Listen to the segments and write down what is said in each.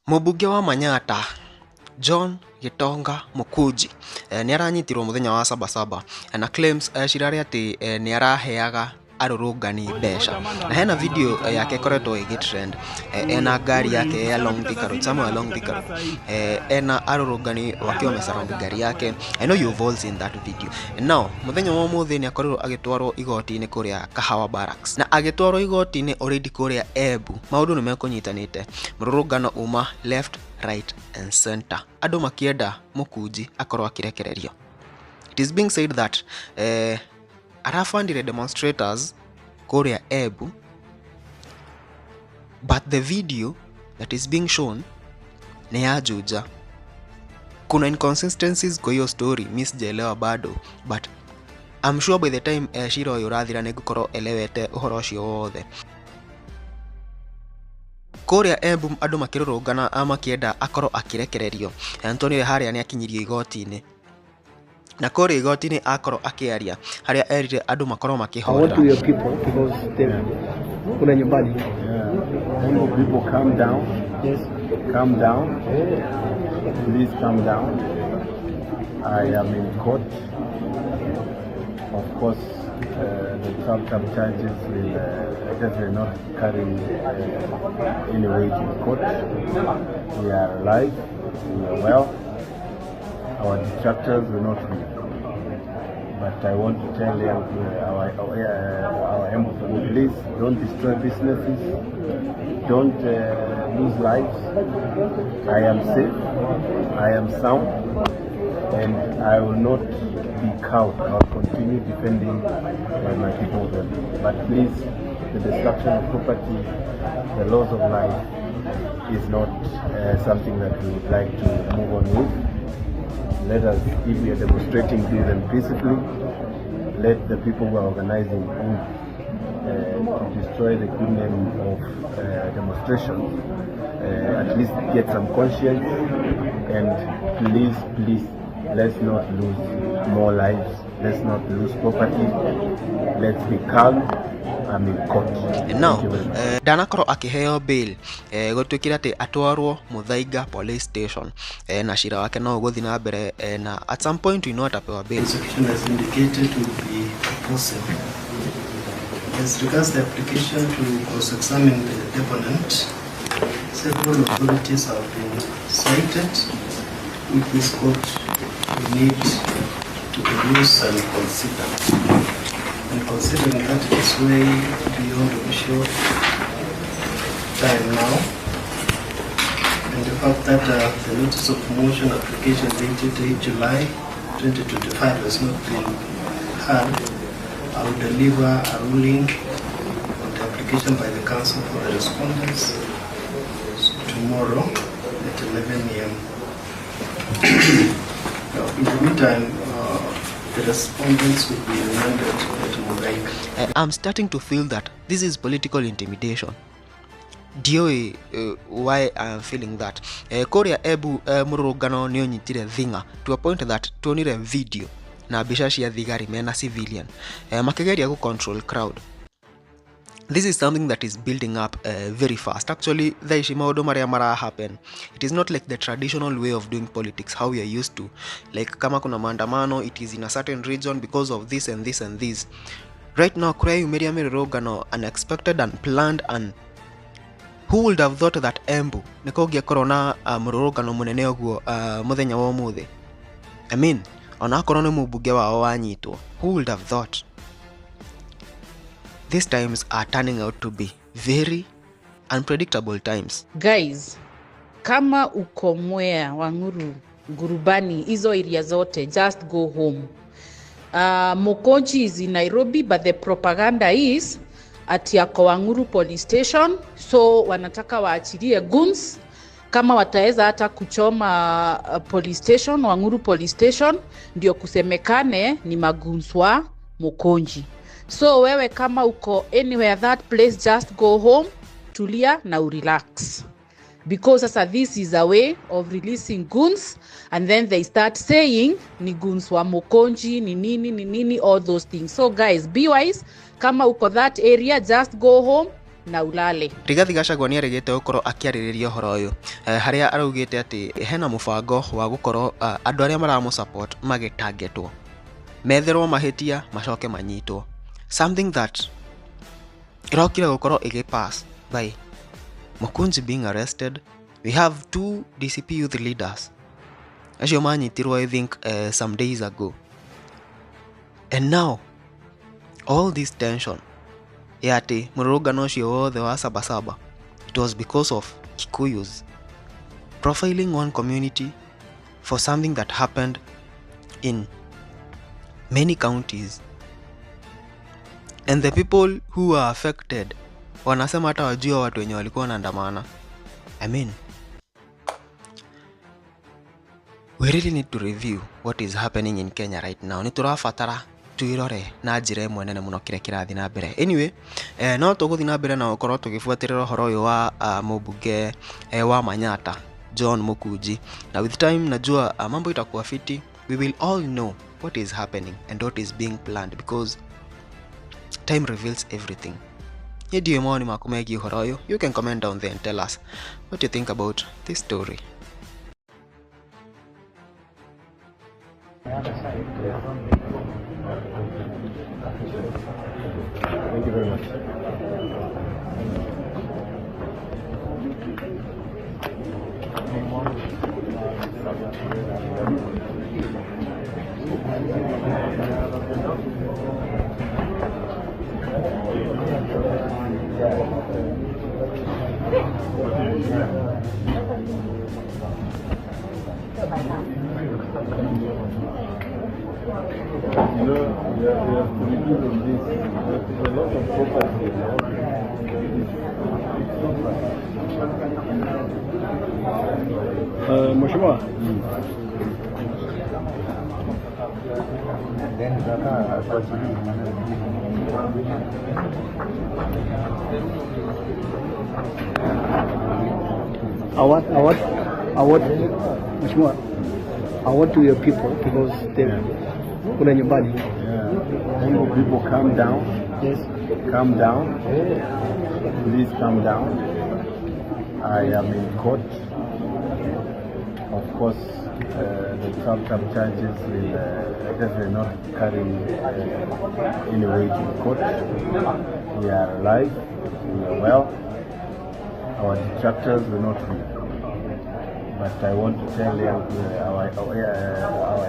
Mũmbunge wa Manyata John Gitonga MUKUNJI nĩ aranyitirwo mũthenya wa SabaSaba na claims cirarĩ atĩ nĩ araheaga arũrũngani mbeca, na hena video yake koretwo ĩgĩtrend ena ngari yake ya along Thika Road, somewhere along Thika Road, ena arũrũngani wakiwa wamesurround ngari yake. I know you've all seen that video. Now mũthenya wa ũmũthĩ nĩ akorirwo agĩtwarwo igoti-inĩ kũrĩa Kahawa Barracks, na agĩtwarwo igoti-inĩ already kũrĩa EMBU. Maũndũ nĩ mekũnyitanĩte, mũrũrũngano uma left, right and center, andũ makĩenda MUKUNJI akorwo akĩrekererio. It is being said that arafundire demonstrators kũrĩa EMBU, but the video that is being shown ni ya Juja. Kuna inconsistencies kwa hiyo story, miss sijaelewa bado, but I'm sure by the time Shiro yurathira nĩngũkorwo elewete ũhoro ũcio wothe. Kũrĩa EMBU andũ makĩrũrũngana makĩenda akorwo akĩrekererio. Antonio harĩa nĩ akinyirio igoti-inĩ, na kũrĩa igoti-inĩ akorwo akĩaria harĩa erire andũ makorwo makĩhorera. Kuna nyumbani. People calm down. Yes. Calm down. Please calm down. I am in court. Of course, the some charges will definitely not carry any weight in court. We are alive. We are well. Our detractors will not be. But I want to tell our embassy, please don't destroy businesses, don't lose lives. I am safe, I am sound, and I will not be cowed. I will continue defending my people. But please, the destruction of property, the loss of life is not something that we would like to move on with. Let us, if we are demonstrating, do them peacefully. Let the people who are organizing to destroy the good name of demonstrations at least get some conscience. And please, let's not lose more lives. Let's not lose property. Let's be calm. I'm in court. Now, ndanakorwo akĩheo bail gũtuĩkĩra atĩ atwarwo Muthaiga police station, na cira wake no ũgũthiĩ na mbere, na at some point we know atapewa bail. Execution as indicated will be possible. As regards the application to cross-examine the deponent, several authorities have been cited with this court we need to produce and consider. And considering that it is way beyond official time now, and the fact that the notice of motion application dated 8 July 2025 has not been heard, I will deliver a ruling on the application by the council for the respondents tomorrow at 11 a.m. Now, in the meantime, the respondents will be remanded to Muthaiga. I'm starting to feel that this is political intimidation. Dio why I'm feeling that. Kũrĩa EMBU mũrũrũngano nĩ ũnyitire thing'a to a point that tuonire video na mbica cia thigari mena civilian makĩgeria ku control crowd. This is something that is building up very fast. Actually, the maũndũ marĩa mara happen, it is not like the traditional way of doing politics, how we are used to. Like kama kuna maandamano, it is in a certain region because of this and this and this. Right now, kũrĩa yumiria mĩrũrũngano unexpected and planned, and who would have thought that EMBU nĩko ũngĩkorwo na mũrũrũngano mũnene ũguo mũthenya wa ũmũthĩ? I mean, onakorwo nĩ mũmbunge wao wanyitwo, who would have thought? These times are turning out to be very unpredictable times. Guys, kama uko Mwea, Wanguru, Gurubani, hizo area zote, just go home. MUKUNJI is in Nairobi, but the propaganda is at yako Wanguru police station, so wanataka waachilie guns. Kama wataweza hata kuchoma police station, Wanguru police station, ndio kusemekane ni maguns wa MUKUNJI. So wewe kama uko anywhere that place, just go home, tulia na relax. Because this is a way of releasing goons, and then they start saying ni goons wa MUKUNJI, ni nini, all those things. So guys, be wise. Kama uko that area, just go home, na ulale. Rigathi Gachagua nĩ arĩgĩte gũkorwo akĩarĩrĩria ũhoro ũyũ harĩa araugĩte atĩ hena mũbango wa gũkorwo andũ arĩa maramũsupport magĩtargetwo, metherwo mahĩtia macoke manyitwo, something that ĩrokire gũkorwo ĩgĩpass by MUKUNJI being arrested. We have 2 DCP youth leaders acio manyitirwo I think some days ago, and now all this tension ya atĩ mũrũrũngano ũcio wothe wa SabaSaba, it was because of Kikuyus profiling one community for something that happened in many counties, and the people who were affected wanasema hata wajua watu wenye walikuwa wanaandamana. I mean, we really need to review what is happening in Kenya right now. Niturabatara tuirore na njira ĩmwe nene muno kire kirathi na mbere. Anyway, no tuguthi na mbere na ukorwo tugifuatirira horo uyu wa mubunge wa Manyata John MUKUNJI. Na with time najua mambo itakuwa fiti. We will all know what is happening and what is being planned because time reveals everything. Yedi maoni maku megiĩ ũhoro ũyũ. You can comment down there and tell us what you think about this story. Thank you very much. You know, we have to review on this. There's a lot of property now. Mheshimiwa. Mheshimiwa, I want to your people because they kuna nyumbani. People calm down. Yes. Calm down. Please calm down. I am in court. Of course, the trumped-up charges will definitely not carry any weight in court. We are alive. We are well. Our detractors will not win. But I want to tell our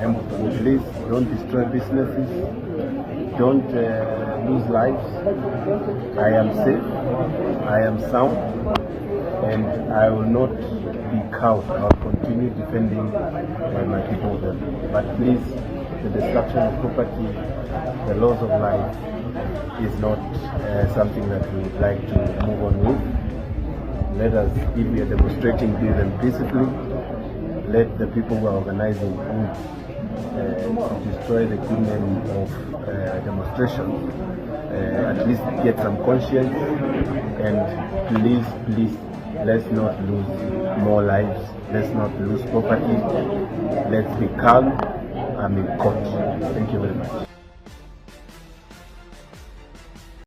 MUKUNJI, please don't destroy businesses, don't lose lives. I am safe, I am sound, and I will not be cowed. I will continue defending my people. But please, the destruction of property, the loss of life is not something that we would like to move on with. Let us, if we are demonstrating, do them peacefully. Let the people who are organizing to destroy the good name of demonstration at least get some conscience, and please, let's not lose more lives, let's not lose property, let's be calm. I'm in court. Thank you very much.